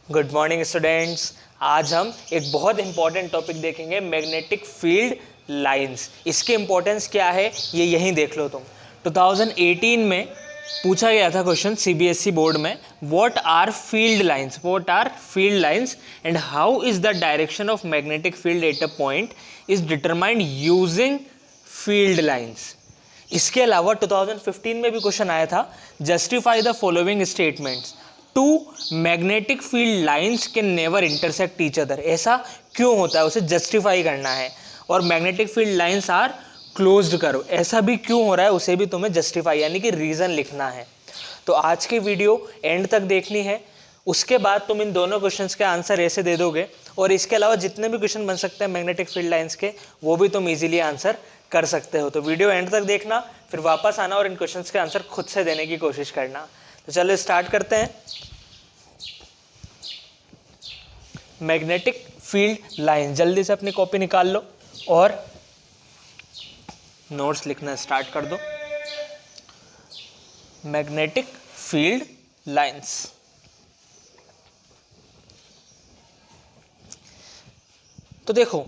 Good morning students. आज हम एक बहुत इंपॉर्टेंट टॉपिक देखेंगे, मैग्नेटिक फील्ड लाइंस। इसकी इंपॉर्टेंस क्या है ये यहीं देख लो तुम। 2018 में पूछा गया था क्वेश्चन सीबीएसई बोर्ड में, what are field lines and how is the direction of magnetic field at a point is determined using field lines. इसके अलावा 2015 में भी क्वेश्चन आया था, justify the following statements, two magnetic field lines can never intersect each other. ऐसा क्यों होता है, उसे जस्टिफाई करना है। और magnetic field lines are closed करो, ऐसा भी क्यों हो रहा है उसे भी तुम्हें जस्टिफाई यानी कि रीजन लिखना है। तो आज की वीडियो एंड तक देखनी है, उसके बाद तुम इन दोनों क्वेश्चंस के आंसर ऐसे दे दोगे और इसके अलावा जितने भी क्वेश्चन बन सकते हैं मैग्नेटिक फील्ड लाइंस के वो भी तुम इजीली आंसर कर सकते हो। तो वीडियो एंड तक देखना, फिर वापस आना और इन क्वेश्चंस के आंसर खुद से देने की कोशिश करना। तो चलो स्टार्ट करते हैं। मैग्नेटिक फील्ड लाइन, जल्दी से अपनी कॉपी निकाल लो और नोट्स लिखना स्टार्ट कर दो। मैग्नेटिक फील्ड लाइंस, तो देखो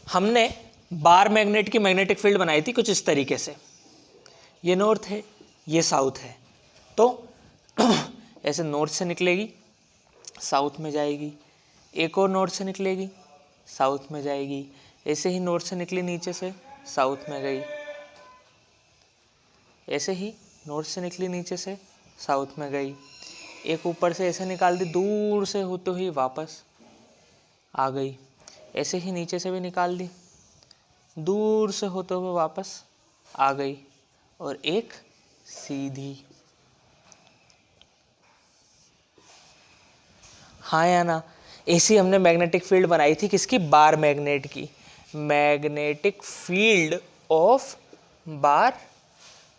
हमने बार मैग्नेट की मैग्नेटिक फील्ड बनाई थी कुछ इस तरीके से। ये नॉर्थ है, ये साउथ है, तो ऐसे नॉर्थ से निकलेगी, साउथ में जाएगी, एक और नॉर्थ से निकलेगी, साउथ में जाएगी, ऐसे ही नॉर्थ से निकली नीचे से साउथ में गई, ऐसे ही नॉर्थ से निकली नीचे से साउथ में गई, एक ऊपर से ऐसे निकाल दी, दूर से होते हुए वापस आ गई, ऐसे ही नीचे से भी निकाल दी, दूर से होते हुए वापस आ गई, और एक सीधी। हाँ या ना, ऐसी हमने मैग्नेटिक फील्ड बनाई थी किसकी, बार मैग्नेट की। Magnetic field of bar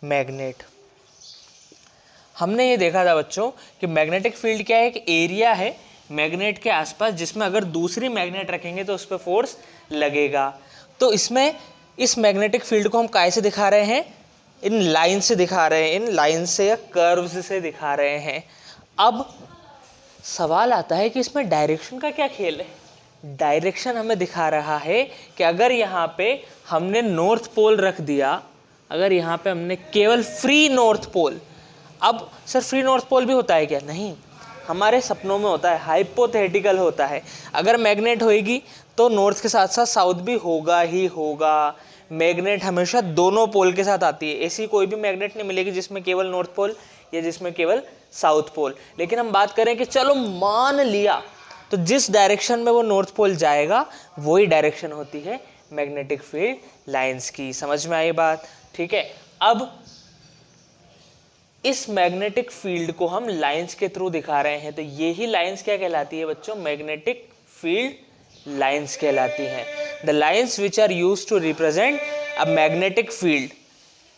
magnet. हमने ये देखा था बच्चों कि मैग्नेटिक फील्ड क्या है, एक एरिया है मैग्नेट के आसपास जिसमें अगर दूसरी मैग्नेट रखेंगे तो उस पर फोर्स लगेगा। तो इसमें इस मैग्नेटिक फील्ड को हम कैसे दिखा रहे हैं, इन लाइन से दिखा रहे हैं, इन लाइन से या कर्व्स से दिखा रहे हैं। अब सवाल आता है कि इसमें डायरेक्शन का क्या खेल है। डायरेक्शन हमें दिखा रहा है कि अगर यहाँ पे हमने नॉर्थ पोल रख दिया, अगर यहाँ पे हमने केवल फ्री नॉर्थ पोल, अब सर फ्री नॉर्थ पोल भी होता है क्या, नहीं, हमारे सपनों में होता है, हाइपोथेटिकल होता है। अगर मैग्नेट होएगी तो नॉर्थ के साथ साथ साउथ भी होगा ही होगा। मैग्नेट हमेशा दोनों पोल के साथ आती है, ऐसी कोई भी मैग्नेट नहीं मिलेगी जिसमें केवल नॉर्थ पोल या जिसमें केवल साउथ पोल। लेकिन हम बात करें कि चलो मान लिया, तो जिस डायरेक्शन में वो नॉर्थ पोल जाएगा वही डायरेक्शन होती है मैग्नेटिक फील्ड लाइंस की। समझ में आई बात, ठीक है। अब इस मैग्नेटिक फील्ड को हम लाइंस के थ्रू दिखा रहे हैं, तो ये ही लाइंस क्या कहलाती है बच्चों, मैग्नेटिक फील्ड लाइंस कहलाती हैं। The lines which are used to represent a magnetic field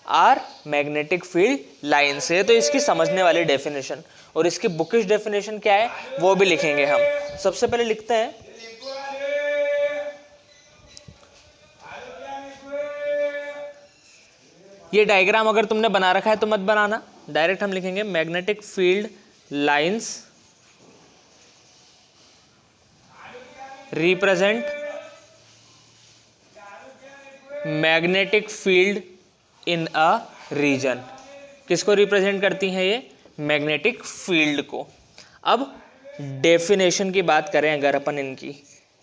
are magnetic field lines है। तो इसकी समझने वाली डेफिनेशन और इसकी बुकिश डेफिनेशन क्या है वो भी लिखेंगे हम। सबसे पहले लिखते हैं, ये डायग्राम अगर तुमने बना रखा है तो मत बनाना, डायरेक्ट हम लिखेंगे magnetic field lines represent magnetic field in a region. किसको रिप्रेजेंट करती हैं ये, मैग्नेटिक फील्ड को। अब डेफिनेशन की बात करें अगर अपन इनकी,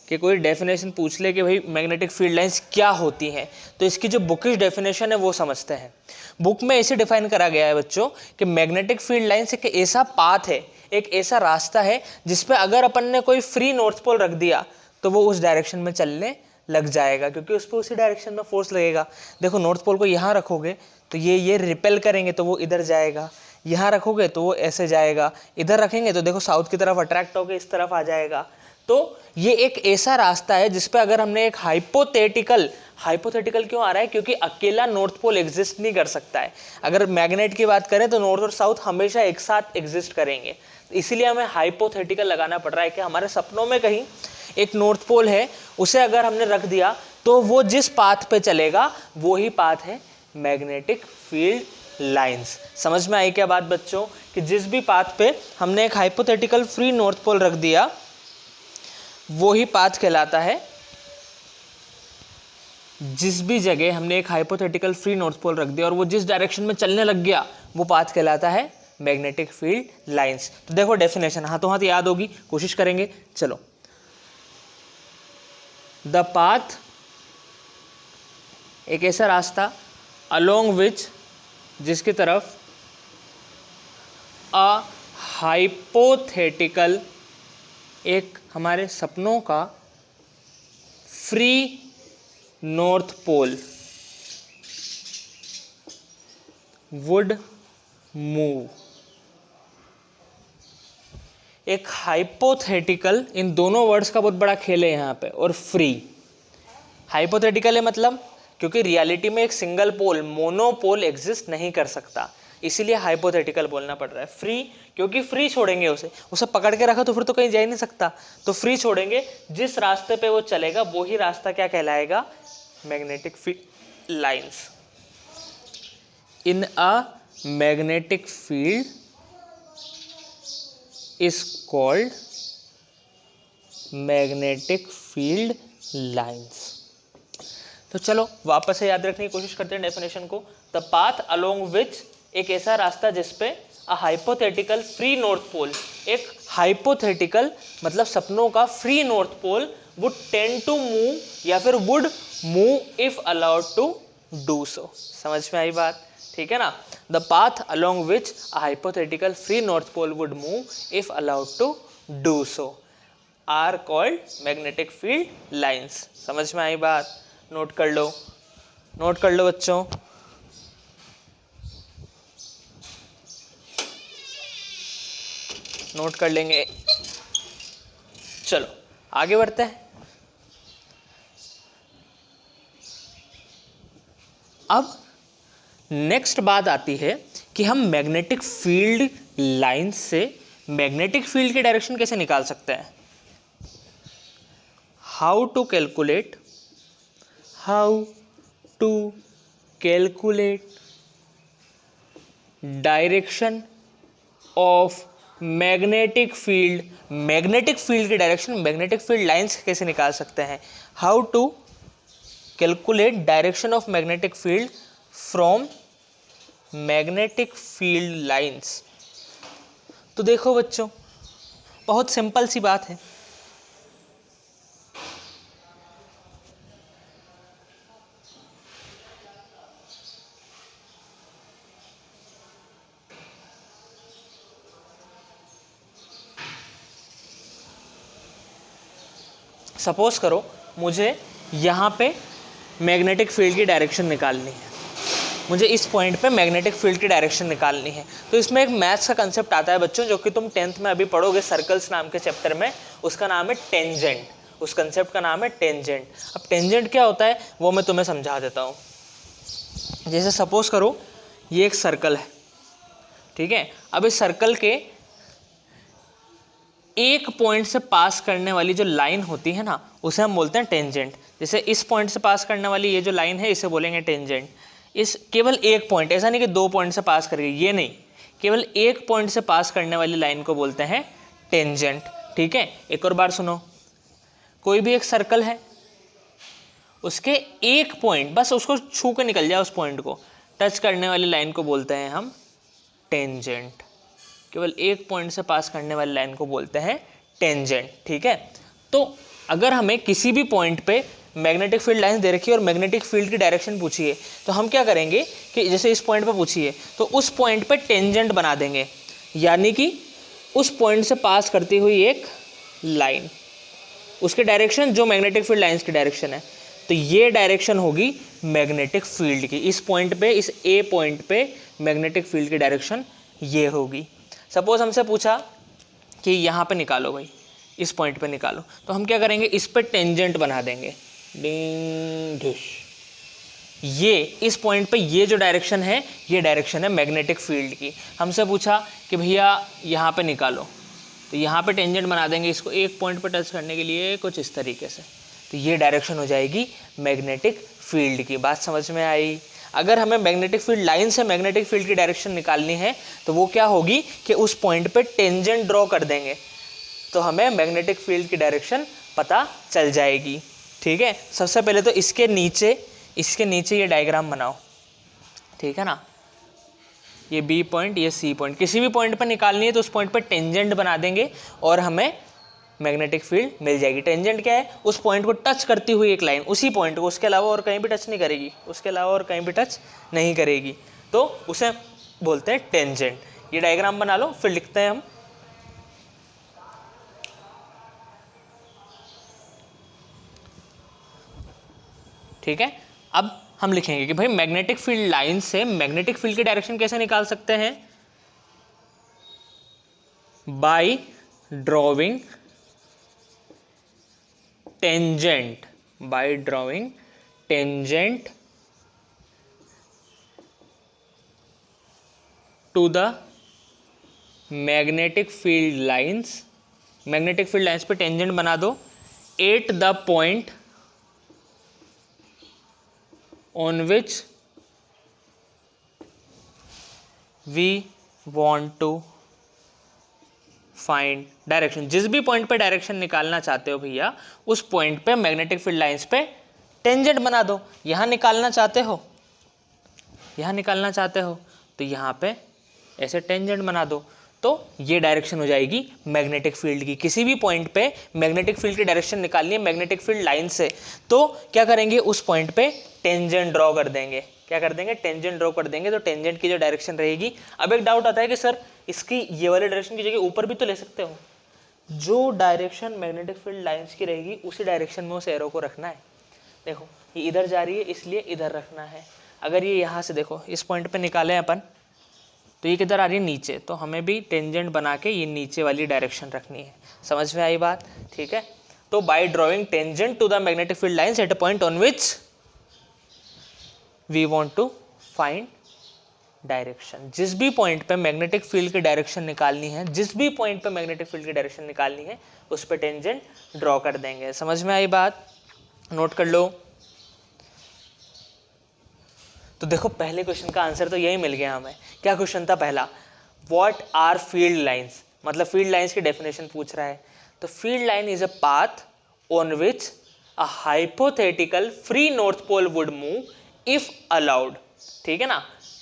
कि कोई डेफिनेशन पूछ ले कि भाई मैग्नेटिक फील्ड लाइंस क्या होती हैं, तो इसकी जो बुकिश डेफिनेशन है वो समझते हैं। बुक में ऐसे डिफाइन करा गया है बच्चों कि मैग्नेटिक फील्ड लाइंस एक ऐसा पाथ है, एक ऐसा रास्ता है जिसपे अगर अपन ने कोई फ्री नॉर्थ पोल रख दिया तो वो उस डायरेक्शन में चलने लग जाएगा, क्योंकि उस पर उसी डायरेक्शन में फोर्स लगेगा। देखो नॉर्थ पोल को यहाँ रखोगे तो ये रिपेल करेंगे तो वो इधर जाएगा, यहाँ रखोगे तो वो ऐसे जाएगा, इधर रखेंगे तो देखो साउथ की तरफ अट्रैक्ट होकर इस तरफ आ जाएगा। तो ये एक ऐसा रास्ता है जिसपे अगर हमने एक हाइपोथेटिकल क्यों आ रहा है, क्योंकि अकेला नॉर्थ पोल एग्जिस्ट नहीं कर सकता है। अगर मैग्नेट की बात करें तो नॉर्थ और साउथ हमेशा एक साथ एग्जिस्ट करेंगे, इसीलिए हमें हाइपोथेटिकल लगाना पड़ रहा है कि हमारे सपनों में कहीं एक नॉर्थ पोल है, उसे अगर हमने रख दिया तो वो जिस पाथ पे चलेगा वो ही पाथ है मैग्नेटिक फील्ड लाइंस। समझ में आई क्या बात बच्चों कि जिस भी पाथ पे हमने एक हाइपोथेटिकल फ्री नॉर्थ पोल रख दिया वो ही पाथ कहलाता है जिस भी जगह हमने एक हाइपोथेटिकल फ्री नॉर्थ पोल रख दिया और वो जिस डायरेक्शन में चलने लग गया वो पाथ कहलाता है मैग्नेटिक फील्ड लाइंस। तो देखो डेफिनेशन हाथों हाथ याद होगी, कोशिश करेंगे। चलो, द पाथ, एक ऐसा रास्ता अलोंग विच, जिसकी तरफ अ हाइपोथेटिकल, एक हमारे सपनों का free north pole would move. एक हाइपोथेटिकल, इन दोनों वर्ड्स का बहुत बड़ा खेल है यहाँ पे। और फ्री, हाइपोथेटिकल है मतलब क्योंकि रियलिटी में एक सिंगल पोल, मोनोपोल एग्जिस्ट नहीं कर सकता, इसीलिए हाइपोथेटिकल बोलना पड़ रहा है। फ्री क्योंकि फ्री छोड़ेंगे उसे पकड़ के रखा तो फिर तो कहीं जा ही नहीं सकता, तो फ्री छोड़ेंगे, जिस रास्ते पे वो चलेगा वो ही रास्ता क्या कहलाएगा, magnetic field lines. In a magnetic field is called magnetic field lines. तो चलो वापस से याद रखने की कोशिश करते हैं डेफिनेशन को। द पाथ अलोंग विच, एक ऐसा रास्ता जिसपे a hypothetical free north pole, एक हाइपोथेटिकल मतलब सपनों का free north pole would tend to move या फिर would move if allowed to do so. समझ में आई बात, ठीक है ना। The path along which a hypothetical free north pole would move if allowed to do so are called magnetic field lines. समझ में आई बात, नोट कर लो, नोट कर लो बच्चों। नोट कर लेंगे। चलो आगे बढ़ते हैं। अब नेक्स्ट बात आती है कि हम मैग्नेटिक फील्ड लाइंस से मैग्नेटिक फील्ड की डायरेक्शन कैसे निकाल सकते हैं। How to calculate direction of magnetic field, magnetic field की डायरेक्शन मैग्नेटिक फील्ड लाइंस कैसे निकाल सकते हैं। How to calculate direction of magnetic field from magnetic field lines. तो देखो बच्चों, बहुत सिंपल सी बात है। सपोज करो मुझे यहाँ पे मैग्नेटिक फील्ड की डायरेक्शन निकालनी है, मुझे इस पॉइंट पे मैग्नेटिक फील्ड की डायरेक्शन निकालनी है। तो इसमें एक मैथ्स का कंसेप्ट आता है बच्चों, जो कि तुम 10th में अभी पढ़ोगे सर्कल्स नाम के चैप्टर में, उसका नाम है टेंजेंट। उस कंसेप्ट का नाम है टेंजेंट। अब टेंजेंट क्या होता है वो मैं तुम्हें समझा देता हूँ। जैसे सपोज करो ये एक सर्कल है, ठीक है। अब इस सर्कल के एक पॉइंट से पास करने वाली जो लाइन होती है ना, उसे हम बोलते हैं टेंजेंट। जैसे इस पॉइंट से पास करने वाली ये जो लाइन है इसे बोलेंगे टेंजेंट। इस केवल एक पॉइंट, ऐसा नहीं कि 2 पॉइंट से पास करेगी, ये नहीं, केवल एक पॉइंट से पास करने वाली लाइन को बोलते हैं टेंजेंट, ठीक है। एक और बार सुनो, कोई भी एक सर्कल है, उसके एक पॉइंट, बस उसको छू के निकल जाए, उस पॉइंट को टच करने वाली लाइन को बोलते हैं हम टेंजेंट। केवल एक पॉइंट से पास करने वाली लाइन को बोलते हैं टेंजेंट, ठीक है। तो अगर हमें किसी भी पॉइंट पे मैग्नेटिक फील्ड लाइंस दे रखी है और मैग्नेटिक फील्ड की डायरेक्शन पूछी है, तो हम क्या करेंगे कि जैसे इस पॉइंट पे पूछी है तो उस पॉइंट पे टेंजेंट बना देंगे, यानी कि उस पॉइंट से पास करती हुई एक लाइन, उसकी डायरेक्शन जो मैग्नेटिक फील्ड लाइंस की डायरेक्शन है, तो ये डायरेक्शन होगी मैग्नेटिक फील्ड की। इस पॉइंट पे, इस ए पॉइंट पे मैग्नेटिक फील्ड की डायरेक्शन ये होगी। सपोज हमसे पूछा कि यहाँ पे निकालो भाई, इस पॉइंट पे निकालो, तो हम क्या करेंगे, इस पे टेंजेंट बना देंगे, डिंग डिश। ये इस पॉइंट पे ये जो डायरेक्शन है, ये डायरेक्शन है मैग्नेटिक फील्ड की। हमसे पूछा कि भैया यहाँ पे निकालो, तो यहाँ पे टेंजेंट बना देंगे इसको एक पॉइंट पे टच करने के लिए कुछ इस तरीके से, तो ये डायरेक्शन हो जाएगी मैग्नेटिक फील्ड की। बात समझ में आई। अगर हमें मैग्नेटिक फील्ड लाइन से मैग्नेटिक फील्ड की डायरेक्शन निकालनी है तो वो क्या होगी कि उस पॉइंट पे टेंजेंट ड्रॉ कर देंगे, तो हमें मैग्नेटिक फील्ड की डायरेक्शन पता चल जाएगी। ठीक है, सबसे पहले तो इसके नीचे ये डायग्राम बनाओ, ठीक है ना। ये बी पॉइंट, ये सी पॉइंट, किसी भी पॉइंट पर निकालनी है तो उस पॉइंट पर टेंजेंट बना देंगे और हमें मैग्नेटिक फील्ड मिल जाएगी। टेंजेंट क्या है? उस पॉइंट को टच करती हुई एक लाइन, उसी पॉइंट को, उसके अलावा और कहीं भी टच नहीं करेगी, उसके अलावा और कहीं भी टच नहीं करेगी, तो उसे बोलते हैं टेंजेंट। ये डायग्राम बना लो, फिर लिखते हैं हम। ठीक है, अब हम लिखेंगे कि भाई मैग्नेटिक फील्ड लाइन से मैग्नेटिक फील्ड की डायरेक्शन कैसे निकाल सकते हैं? By drawing tangent, by drawing tangent to the magnetic field lines, magnetic field lines पे टेंजेंट बना दो at the point on which we want to find direction। जिस भी पॉइंट पे डायरेक्शन निकालना चाहते हो भैया, उस पॉइंट पे मैग्नेटिक फील्ड लाइंस पे टेंजेंट बना दो। यहां निकालना चाहते हो, यहां निकालना चाहते हो तो यहां पे ऐसे टेंजेंट बना दो, तो ये डायरेक्शन हो जाएगी मैग्नेटिक फील्ड की। किसी भी पॉइंट पे मैग्नेटिक फील्ड की डायरेक्शन निकालनी है मैग्नेटिक फील्ड लाइन से, तो क्या करेंगे? उस पॉइंट पे टेंजेंट ड्रॉ कर देंगे। क्या कर देंगे? टेंजेंट ड्रॉ कर देंगे, तो टेंजेंट की जो डायरेक्शन रहेगी। अब एक डाउट आता है कि सर इसकी ये वाली डायरेक्शन की जगह ऊपर भी तो ले सकते हो। जो डायरेक्शन मैग्नेटिक फील्ड लाइंस की रहेगी उसी डायरेक्शन में उस एरो को रखना है। देखो ये इधर जा रही है इसलिए इधर रखना है। अगर ये यहाँ से देखो इस पॉइंट पे निकालें अपन, तो ये किधर आ रही है? नीचे, तो हमें भी टेंजेंट बना के ये नीचे वाली डायरेक्शन रखनी है। समझ में आई बात? ठीक है, तो by drawing tangent to the magnetic field lines at a point on which we want to find direction. जिस भी पॉइंट पे मैग्नेटिक फील्ड की डायरेक्शन निकालनी है, जिस भी पॉइंट पे मैग्नेटिक फील्ड की डायरेक्शन निकालनी है, उस पे टेंजेंट ड्रॉ कर देंगे। समझ में आई बात? नोट कर लो। तो देखो पहले क्वेश्चन का आंसर तो यही मिल गया हमें। क्या क्वेश्चन था पहला? व्हाट आर फील्ड लाइंस, मतलब फील्ड लाइंस की डेफिनेशन पूछ रहा है। तो field line is a path on which a hypothetical free north pole would move if allowed. ठीक है ना,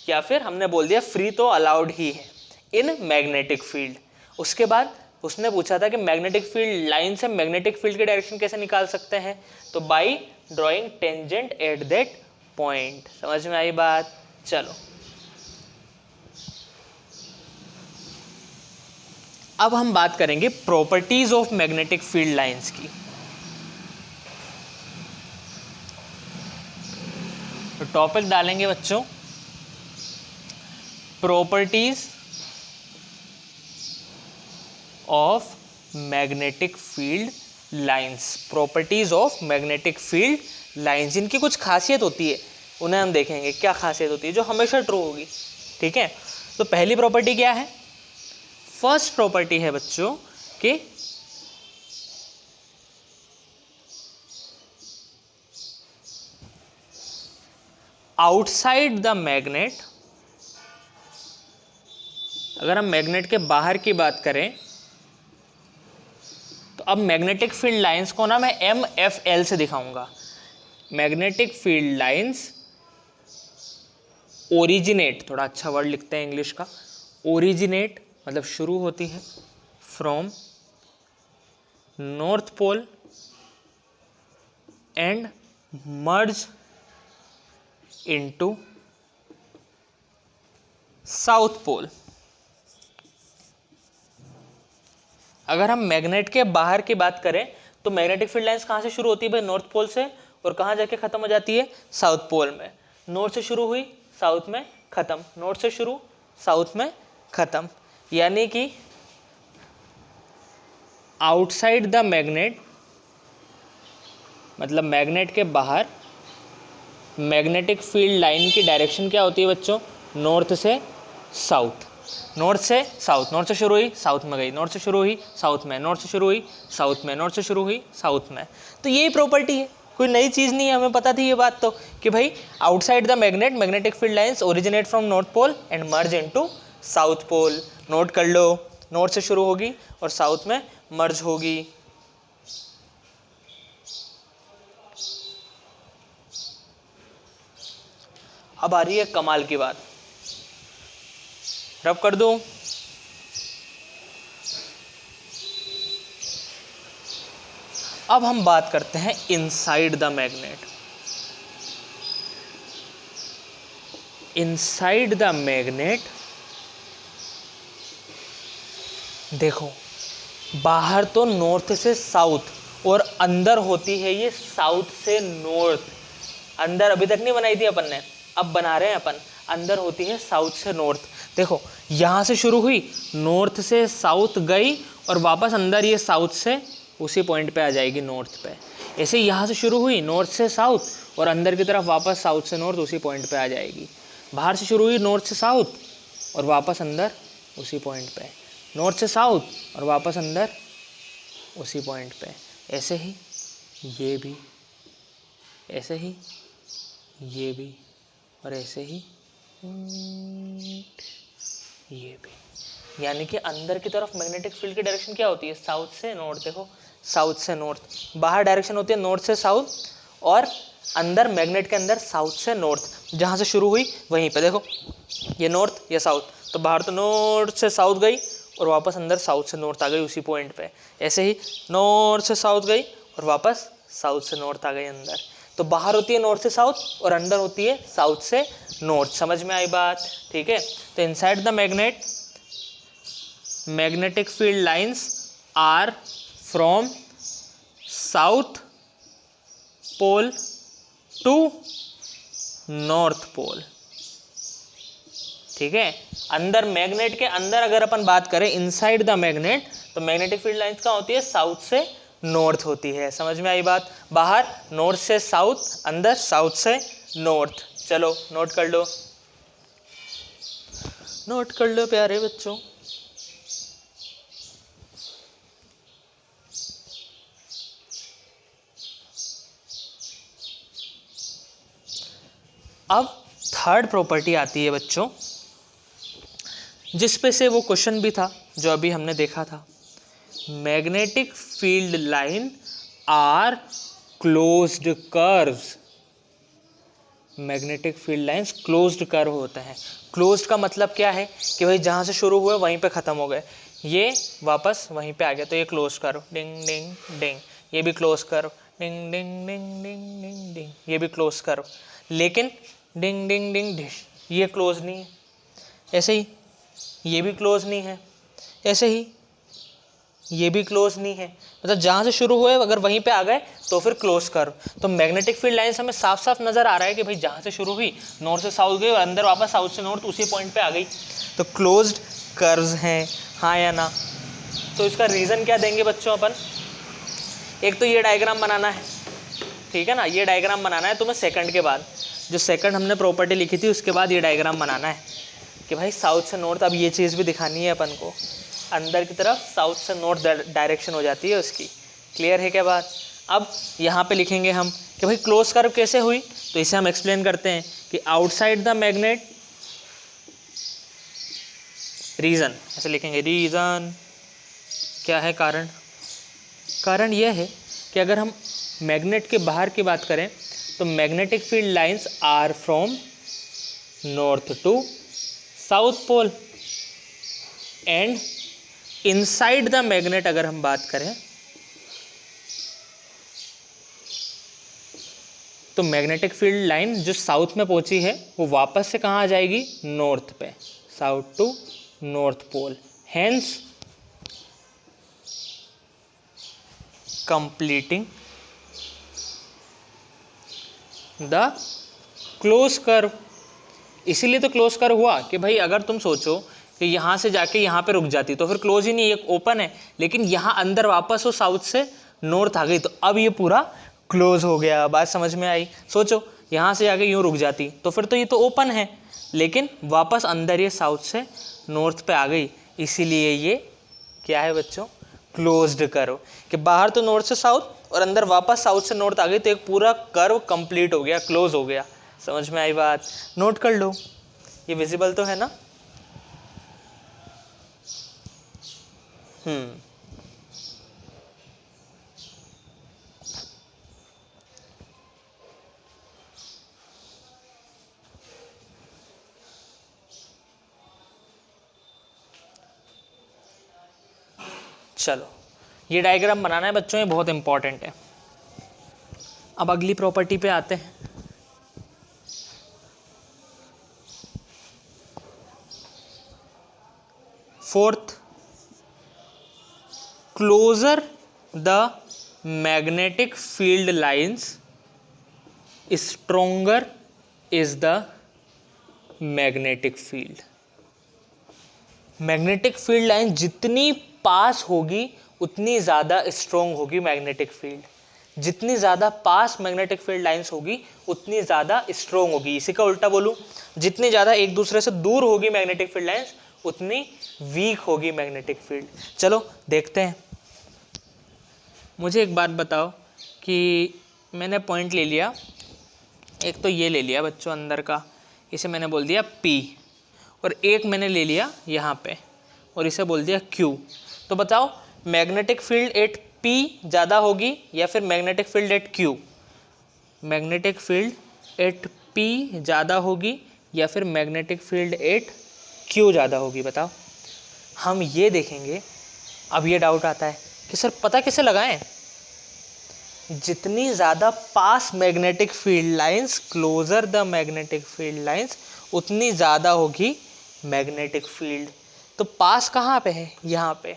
या फिर हमने बोल दिया फ्री तो अलाउड ही है इन मैग्नेटिक फील्ड। उसके बाद उसने पूछा था कि मैग्नेटिक फील्ड लाइन से मैग्नेटिक फील्ड की डायरेक्शन कैसे निकाल सकते हैं? तो by drawing tangent at that point. समझ में आई बात? चलो अब हम बात करेंगे properties of magnetic field lines की। तो टॉपिक डालेंगे बच्चों properties of magnetic field lines. Properties of magnetic field lines, इनकी कुछ खासियत होती है, उन्हें हम देखेंगे क्या खासियत होती है जो हमेशा ट्रू होगी। ठीक है, तो पहली प्रॉपर्टी क्या है? फर्स्ट प्रॉपर्टी है बच्चों कि आउटसाइड द मैग्नेट, अगर हम मैग्नेट के बाहर की बात करें तो अब मैग्नेटिक फील्ड लाइंस को ना मैं MFL से दिखाऊंगा। मैग्नेटिक फील्ड लाइंस ओरिजिनेट, थोड़ा अच्छा वर्ड लिखते हैं इंग्लिश का, ओरिजिनेट मतलब शुरू होती है from north pole and merge into south pole. अगर हम मैग्नेट के बाहर की बात करें तो मैग्नेटिक फील्ड लाइंस कहाँ से शुरू होती है भाई? नॉर्थ पोल से, और कहाँ जाके खत्म हो जाती है? साउथ पोल में। नॉर्थ से शुरू हुई साउथ में खत्म, नॉर्थ से शुरू साउथ में खत्म। यानी कि आउटसाइड द मैग्नेट मतलब मैग्नेट के बाहर मैग्नेटिक फील्ड लाइन की डायरेक्शन क्या होती है बच्चों? नॉर्थ से साउथ, नॉर्थ से साउथ, नॉर्थ से शुरू हुई साउथ में गई, नॉर्थ से शुरू हुई साउथ में, नॉर्थ से शुरू हुई साउथ में, नॉर्थ से शुरू हुई साउथ में। तो यही प्रॉपर्टी है, कोई नई चीज़ नहीं है, हमें पता थी ये बात तो कि भाई outside the magnet magnetic field lines originate from north pole and merge into south pole. Note कर लो, नॉर्थ से शुरू होगी और साउथ में मर्ज होगी। अब आ रही है कमाल की बात, रब कर दो। अब हम बात करते हैं inside the magnet. Inside the magnet देखो, बाहर तो नॉर्थ से साउथ और अंदर होती है ये साउथ से नॉर्थ। अंदर अभी तक नहीं बनाई थी अपन ने, अब बना रहे हैं अपन। अंदर होती है साउथ से नॉर्थ। देखो यहाँ से शुरू हुई, नॉर्थ से साउथ गई और वापस अंदर ये साउथ से उसी पॉइंट पे आ जाएगी नॉर्थ पे। ऐसे यहाँ से शुरू हुई नॉर्थ से साउथ और अंदर की तरफ वापस साउथ से नॉर्थ उसी पॉइंट पे आ जाएगी। बाहर से शुरू हुई नॉर्थ से साउथ और वापस अंदर उसी पॉइंट पे, नॉर्थ से साउथ और वापस अंदर उसी पॉइंट पे। ऐसे ही ये भी, ऐसे ही ये भी और ऐसे ही ये भी। यानी कि अंदर की तरफ मैग्नेटिक फील्ड की डायरेक्शन क्या होती है, साउथ से नॉर्थ। देखो साउथ से नॉर्थ, बाहर डायरेक्शन होती है नॉर्थ से साउथ और अंदर मैग्नेट के अंदर साउथ से नॉर्थ। जहाँ से शुरू हुई वहीं पे देखो, ये नॉर्थ ये साउथ, तो बाहर तो नॉर्थ से साउथ गई और वापस अंदर साउथ से नॉर्थ आ गई उसी पॉइंट पे। ऐसे ही नॉर्थ से साउथ गई और वापस साउथ से नॉर्थ आ गई अंदर। तो बाहर होती है नॉर्थ से साउथ और अंदर होती है साउथ से नॉर्थ। समझ में आई बात? ठीक है। तो inside the magnet magnetic field lines are from south pole to north pole. ठीक है। अंदर मैग्नेट के अंदर अगर अपन बात करें इनसाइड द मैग्नेट, तो मैग्नेटिक फील्ड लाइंस कहाँ होती है, साउथ से नॉर्थ होती है। समझ में आई बात? बाहर नॉर्थ से साउथ, अंदर साउथ से नॉर्थ। चलो नोट कर लो, नोट कर लो प्यारे बच्चों। अब थर्ड प्रॉपर्टी आती है बच्चों, जिस पे से वो क्वेश्चन भी था जो अभी हमने देखा था। Magnetic field line are closed curves. Magnetic field lines closed curve होते हैं। क्लोज्ड का मतलब क्या है कि भाई जहाँ से शुरू हुए वहीं पे ख़त्म हो गए, ये वापस वहीं पे आ गया, तो ये क्लोज कर्व, डिंग डिंग डिंग। ये भी क्लोज कर्व, डिंग डिंग डिंग डिंग डिंग डिंग। ये भी क्लोज कर्व। लेकिन डिंग डिंग डिंग डिश ये क्लोज नहीं है। ऐसे ही ये भी क्लोज नहीं है, ऐसे ही ये भी क्लोज नहीं है। मतलब जहाँ से शुरू हुए अगर वहीं पे आ गए तो फिर क्लोज कर्व। तो मैग्नेटिक फील्ड लाइंस हमें साफ साफ नज़र आ रहा है कि भाई जहाँ से शुरू हुई नॉर्थ से साउथ गई और अंदर वापस साउथ से नॉर्थ उसी पॉइंट पे आ गई, तो क्लोज्ड कर्व्स हैं, हाँ या ना? तो इसका रीज़न क्या देंगे बच्चों अपन? एक तो ये डायग्राम बनाना है, ठीक है ना, ये डायग्राम बनाना है तुम्हें सेकंड के बाद, जो सेकंड हमने प्रॉपर्टी लिखी थी उसके बाद ये डायग्राम बनाना है कि भाई साउथ से नॉर्थ। अब ये चीज़ भी दिखानी है अपन को, अंदर की तरफ साउथ से नॉर्थ डायरेक्शन हो जाती है उसकी। क्लियर है क्या बात? अब यहाँ पे लिखेंगे हम कि भाई क्लोज कर्व कैसे हुई, तो इसे हम एक्सप्लेन करते हैं कि आउटसाइड द मैग्नेट, रीज़न ऐसे लिखेंगे, रीज़न क्या है, कारण। कारण यह है कि अगर हम मैग्नेट के बाहर की बात करें तो magnetic field lines are from north to south pole and inside the magnet अगर हम बात करें तो मैग्नेटिक फील्ड लाइन जो साउथ में पहुंची है वो वापस से कहाँ आ जाएगी, नॉर्थ पे, south to north pole. Hence completing the close curve. इसीलिए तो क्लोज कर्व हुआ कि भाई अगर तुम सोचो कि यहाँ से जाके यहाँ पे रुक जाती तो फिर क्लोज ही नहीं, एक ओपन है, लेकिन यहाँ अंदर वापस वो साउथ से नॉर्थ आ गई तो अब ये पूरा क्लोज हो गया। बात समझ में आई? सोचो यहाँ से जाके यूँ रुक जाती तो फिर तो ये तो ओपन है, लेकिन वापस अंदर ये साउथ से नॉर्थ पे आ गई, इसीलिए ये क्या है बच्चों, क्लोज्ड कर्व। कि बाहर तो नॉर्थ से साउथ और अंदर वापस साउथ से नॉर्थ आ गई तो एक पूरा कर्व कंप्लीट हो गया, क्लोज हो गया। समझ में आई बात? नोट कर लो, ये विजिबल तो है ना? चलो ये डायग्राम बनाना है बच्चों, ये बहुत इंपॉर्टेंट है। अब अगली प्रॉपर्टी पे आते हैं। Fourth, closer the magnetic field lines stronger is the magnetic field. Magnetic field line जितनी पास होगी उतनी ज़्यादा स्ट्रोंग होगी मैग्नेटिक फील्ड। जितनी ज़्यादा पास मैग्नेटिक फील्ड लाइंस होगी उतनी ज़्यादा स्ट्रोंग होगी। इसी का उल्टा बोलूँ, जितनी ज़्यादा एक दूसरे से दूर होगी मैग्नेटिक फील्ड लाइंस उतनी वीक होगी मैग्नेटिक फील्ड। चलो देखते हैं। मुझे एक बात बताओ कि मैंने पॉइंट ले लिया, एक तो ये ले लिया बच्चों अंदर का, इसे मैंने बोल दिया P, और एक मैंने ले लिया यहाँ पे और इसे बोल दिया Q। तो बताओ मैग्नेटिक फील्ड एट P ज़्यादा होगी या फिर magnetic field eight Q? Magnetic field eight P ज़्यादा होगी या फिर मैग्नेटिक फील्ड एट Q ज़्यादा होगी? बताओ। हम ये देखेंगे। अब ये डाउट आता है कि सर पता कैसे लगाएं? जितनी ज़्यादा पास magnetic field lines, closer the magnetic field lines, उतनी ज़्यादा होगी मैग्नेटिक फील्ड। तो पास कहाँ पे है? यहाँ पे।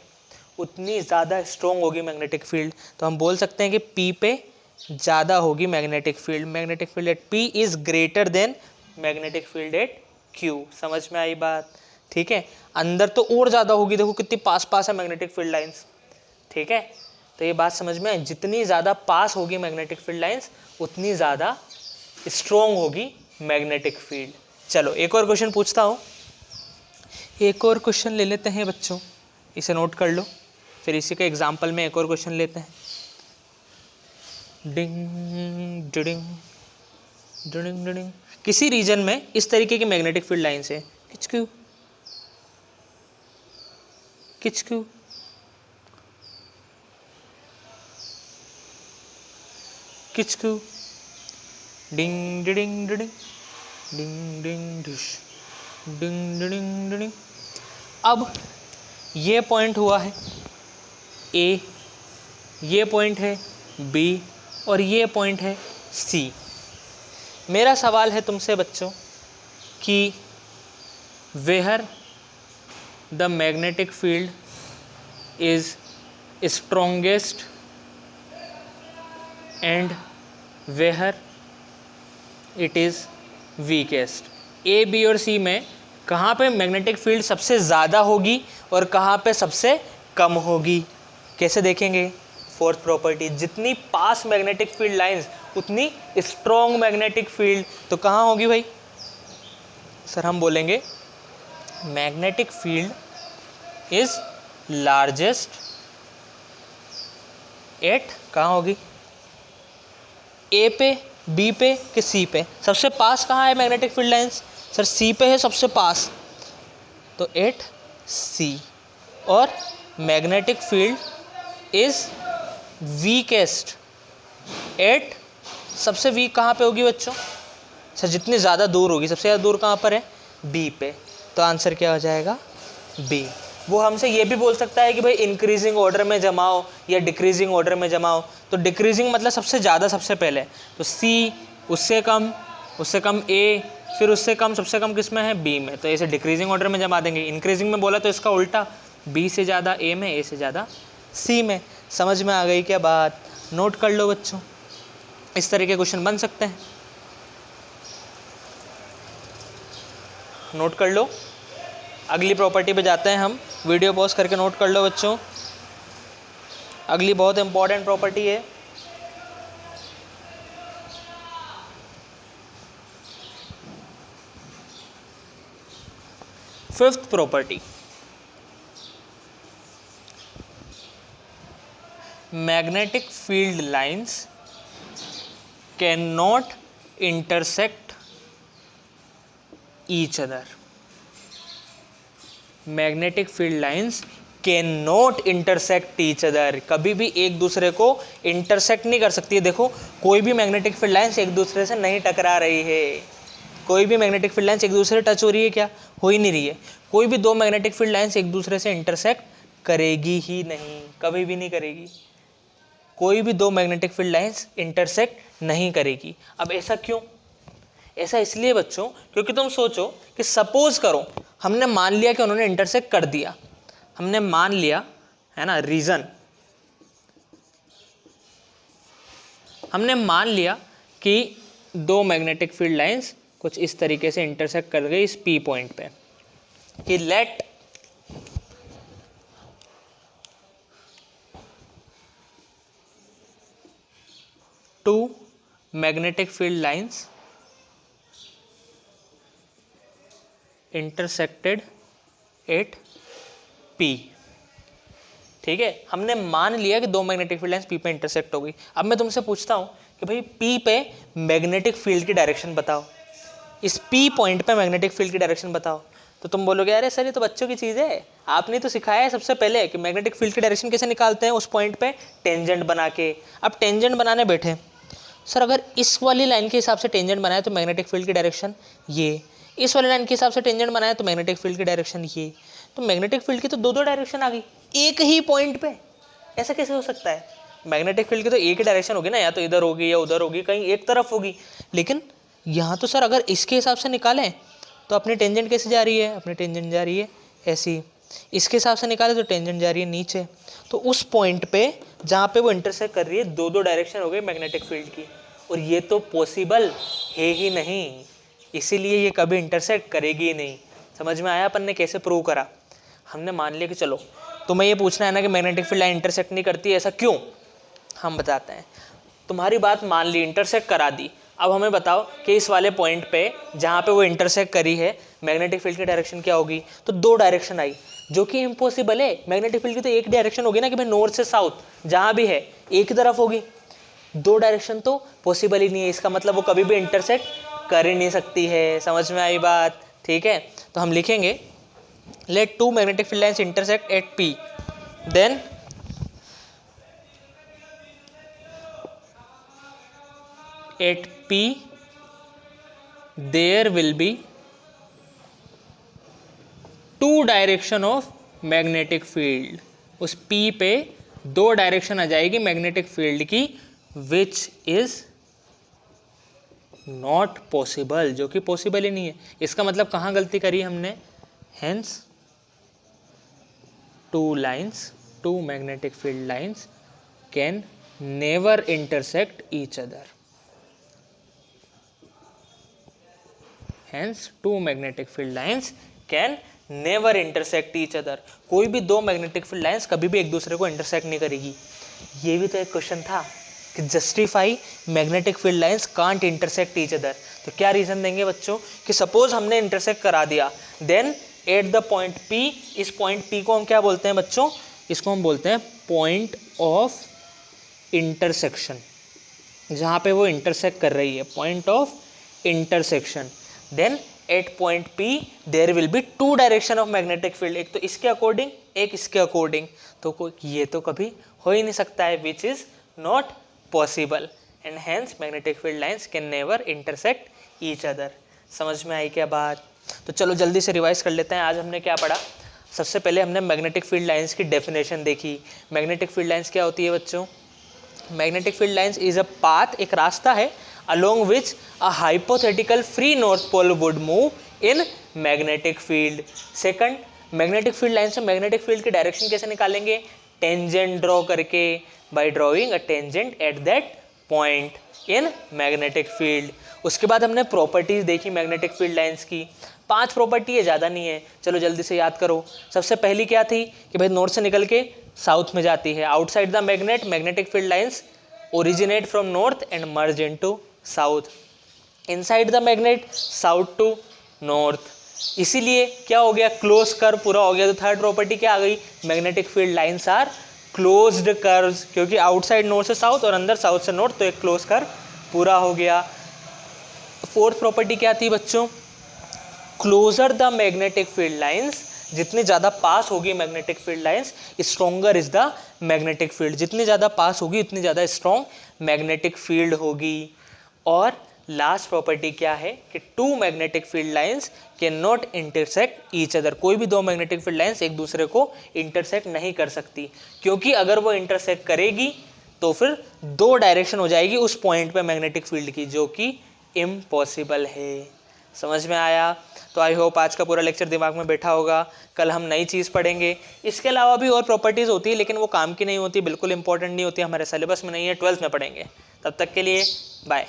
उतनी ज़्यादा स्ट्रॉन्ग होगी मैग्नेटिक फील्ड। तो हम बोल सकते हैं कि P पे ज़्यादा होगी magnetic field. Magnetic field eight P is greater than magnetic field eight Q। समझ में आई बात? ठीक है। अंदर तो और ज़्यादा होगी, देखो कितनी पास पास है मैग्नेटिक फील्ड लाइंस। ठीक है, तो ये बात समझ में आई। जितनी ज़्यादा पास होगी मैग्नेटिक फील्ड लाइंस उतनी ज़्यादा स्ट्रॉन्ग होगी मैग्नेटिक फील्ड। चलो एक और क्वेश्चन पूछता हूँ। एक और क्वेश्चन ले लेते हैं बच्चों, इसे नोट कर लो, फिर इसी के एग्जाम्पल में एक और क्वेश्चन लेते हैं। डिंग डिडिंग डिडिंग डिडिंग। किसी रीजन में इस तरीके की मैग्नेटिक फील्ड लाइंस है, किचक्यू किचक्यू किचक्यू, डिंग डिडिंग डिडिंग डिंग डिंग डिश डिंग डिडिंग डिडिंग। अब ये पॉइंट हुआ है A, ये पॉइंट है B और ये पॉइंट है C। मेरा सवाल है तुमसे बच्चों कि where the magnetic field is strongest and where it is weakest. A, B और C में कहाँ पे मैग्नेटिक फील्ड सबसे ज़्यादा होगी और कहाँ पे सबसे कम होगी? कैसे देखेंगे? फोर्थ प्रॉपर्टी, जितनी पास मैग्नेटिक फील्ड लाइंस उतनी स्ट्रॉन्ग मैग्नेटिक फील्ड। तो कहाँ होगी भाई? सर हम बोलेंगे magnetic field is largest at, कहाँ होगी? A पे, B पे कि C पे? सबसे पास कहाँ है magnetic field lines? Sir C पे है सबसे पास, तो एट C। और magnetic field is weakest at, सबसे वीक कहाँ पे होगी बच्चों? सर जितनी ज़्यादा दूर होगी। सबसे ज़्यादा दूर कहाँ पर है? B पे। तो आंसर क्या हो जाएगा? B। वो हमसे ये भी बोल सकता है कि भाई इंक्रीजिंग ऑर्डर में जमाओ या डिक्रीजिंग ऑर्डर में जमाओ। तो डिक्रीजिंग मतलब सबसे ज़्यादा सबसे पहले, तो C, उससे कम A, फिर उससे कम सबसे कम किस में है? B में। तो ऐसे डिक्रीजिंग ऑर्डर में जमा देंगे। इंक्रीजिंग में बोला तो इसका उल्टा, B से ज़्यादा A में, A से ज़्यादा C में। समझ में आ गई क्या बात? नोट कर लो बच्चों, इस तरह के क्वेश्चन बन सकते हैं। नोट कर लो। अगली प्रॉपर्टी पे जाते हैं हम। वीडियो पॉज करके नोट कर लो बच्चों। अगली बहुत इंपॉर्टेंट प्रॉपर्टी है। Fifth property, magnetic field lines can not intersect each other. Magnetic field lines can not intersect each other, कभी भी एक दूसरे को इंटरसेक्ट नहीं कर सकती है। देखो कोई भी मैग्नेटिक फील्ड लाइंस एक दूसरे से नहीं टकरा रही है। कोई भी मैग्नेटिक फील्ड लाइंस एक दूसरे से टच हो रही है क्या? हो ही नहीं रही है। कोई भी दो मैग्नेटिक फील्ड लाइंस एक दूसरे से इंटरसेक्ट करेगी ही नहीं, कभी भी नहीं करेगी। कोई भी दो मैग्नेटिक फील्ड लाइंस इंटरसेक्ट नहीं करेगी। अब ऐसा क्यों? ऐसा इसलिए बच्चों क्योंकि तुम सोचो कि सपोज करो हमने मान लिया कि उन्होंने इंटरसेक्ट कर दिया, हमने मान लिया है ना, रीजन हमने मान लिया कि दो मैग्नेटिक फील्ड लाइंस कुछ इस तरीके से इंटरसेक्ट कर गई इस P पॉइंट पे, कि let two magnetic field lines intersected at P। ठीक है, हमने मान लिया कि दो मैग्नेटिक फील्ड लाइंस P पे इंटरसेक्ट हो गई। अब मैं तुमसे पूछता हूं कि भाई P पे मैग्नेटिक फील्ड की डायरेक्शन बताओ, इस P पॉइंट पे मैग्नेटिक फील्ड की डायरेक्शन बताओ। तो तुम बोलोगे अरे सर ये तो बच्चों की चीज़ है, आपने तो सिखाया है सबसे पहले कि मैग्नेटिक फील्ड की डायरेक्शन कैसे निकालते हैं उस पॉइंट पे टेंजेंट बना के। अब टेंजेंट बनाने बैठे, सर अगर इस वाली लाइन के हिसाब से टेंजेंट बनाए तो मैग्नेटिक फील्ड की डायरेक्शन ये, इस वाली लाइन के हिसाब से टेंजेंट बनाए तो मैग्नेटिक फील्ड की डायरेक्शन ये, तो मैग्नेटिक फील्ड की तो दो डायरेक्शन आ गई एक ही पॉइंट पे। ऐसा कैसे हो सकता है? मैग्नेटिक फील्ड की तो एक ही डायरेक्शन होगी ना, या तो इधर होगी या उधर होगी, कहीं एक तरफ होगी। लेकिन यहाँ तो सर अगर इसके हिसाब से निकालें तो अपनी टेंजेंट कैसे जा रही है? अपनी टेंजेंट जा रही है ऐसी। इसके हिसाब से निकाले तो टेंजेंट जा रही है नीचे। तो उस पॉइंट पे जहाँ पे वो इंटरसेक्ट कर रही है दो डायरेक्शन हो गई मैग्नेटिक फील्ड की, और ये तो पॉसिबल है ही नहीं, इसीलिए ये कभी इंटरसेक्ट करेगी ही नहीं। समझ में आया अपन ने कैसे प्रूव करा? हमने मान लिया कि चलो तुम्हें ये पूछना है ना कि मैग्नेटिक फील्ड लाइन इंटरसेक्ट नहीं करती, ऐसा क्यों? हम बताते हैं। तुम्हारी बात मान ली, इंटरसेक्ट करा दी। अब हमें बताओ कि इस वाले पॉइंट पे जहाँ पे वो इंटरसेक्ट करी है मैग्नेटिक फील्ड की डायरेक्शन क्या होगी? तो दो डायरेक्शन आई, जो कि इम्पॉसिबल है। मैग्नेटिक फील्ड की तो एक डायरेक्शन होगी ना कि भाई नॉर्थ से साउथ जहाँ भी है एक ही तरफ होगी, दो डायरेक्शन तो पॉसिबल ही नहीं है। इसका मतलब वो कभी भी इंटरसेक्ट कर ही नहीं सकती है। समझ में आई बात? ठीक है, तो हम लिखेंगे let two magnetic field lines intersect at P, then at P there will be two direction of magnetic field। उस P पे दो डायरेक्शन आ जाएगी मैग्नेटिक फील्ड की, which is not possible, जो कि पॉसिबल ही नहीं है। इसका मतलब कहाँ गलती करी हमने? hence two magnetic field lines can never intersect each other। Hence two magnetic field lines can never intersect each other। कोई भी दो मैग्नेटिक फील्ड लाइंस कभी भी एक दूसरे को इंटरसेक्ट नहीं करेगी। ये भी तो एक क्वेश्चन था कि justify magnetic field lines can't intersect each other. तो क्या रीजन देंगे बच्चों कि सपोज हमने इंटरसेक्ट करा दिया, then at the point P, इस पॉइंट P को हम क्या बोलते हैं बच्चों? इसको हम बोलते हैं पॉइंट ऑफ इंटरसेक्शन, जहाँ पे वो इंटरसेक्ट कर रही है, point of intersection. Then at point P there will be two direction of magnetic field, एक तो इसके अकॉर्डिंग एक इसके अकॉर्डिंग। तो ये तो कभी हो ही नहीं सकता है, which is not possible, and hence magnetic field lines can never intersect each other. समझ में आई क्या बात? तो चलो जल्दी से रिवाइज कर लेते हैं। आज हमने क्या पढ़ा? सबसे पहले हमने मैग्नेटिक फील्ड लाइंस की डेफिनेशन देखी। मैग्नेटिक फील्ड लाइंस क्या होती है बच्चों? Magnetic field lines is a path, एक रास्ता है along which a hypothetical free north pole would move in magnetic field। Second, magnetic field line से मैग्नेटिक फील्ड की डायरेक्शन कैसे निकालेंगे? टेंजेंट ड्रॉ करके, bye drawing a tangent at that point in magnetic field. उसके बाद हमने properties देखी magnetic field lines की। 5 प्रॉपर्टी है, ज़्यादा नहीं है, चलो जल्दी से याद करो। सबसे पहली क्या थी कि भाई नॉर्थ से निकल के साउथ में जाती है। Outside the magnet magnetic field lines originate from north and merge into south. Inside the magnet south to north. इसीलिए क्या हो गया? क्लोज कर्व पूरा हो गया। तो थर्ड प्रॉपर्टी क्या आ गई? Magnetic field lines are closed curves, क्योंकि आउटसाइड नॉर्थ से साउथ और अंदर साउथ से नॉर्थ, तो एक क्लोज कर्व पूरा हो गया। फोर्थ प्रॉपर्टी क्या थी बच्चों? Closer the magnetic field lines, जितनी ज़्यादा पास होगी magnetic field lines, stronger is the magnetic field. जितनी ज़्यादा पास होगी उतनी ज़्यादा स्ट्रॉन्ग मैग्नेटिक फील्ड होगी। और लास्ट प्रॉपर्टी क्या है कि two magnetic field lines can not intersect each other. कोई भी दो मैग्नेटिक फील्ड लाइंस एक दूसरे को इंटरसेक्ट नहीं कर सकती, क्योंकि अगर वो इंटरसेक्ट करेगी तो फिर दो डायरेक्शन हो जाएगी उस पॉइंट पे मैग्नेटिक फील्ड की, जो कि इम्पॉसिबल है। समझ में आया? तो आई होप आज का पूरा लेक्चर दिमाग में बैठा होगा। कल हम नई चीज़ पढ़ेंगे। इसके अलावा भी और प्रॉपर्टीज़ होती है, लेकिन वो काम की नहीं होती, बिल्कुल इंपॉर्टेंट नहीं होती, हमारे सिलेबस में नहीं है, 12th में पढ़ेंगे। तब तक के लिए बाय।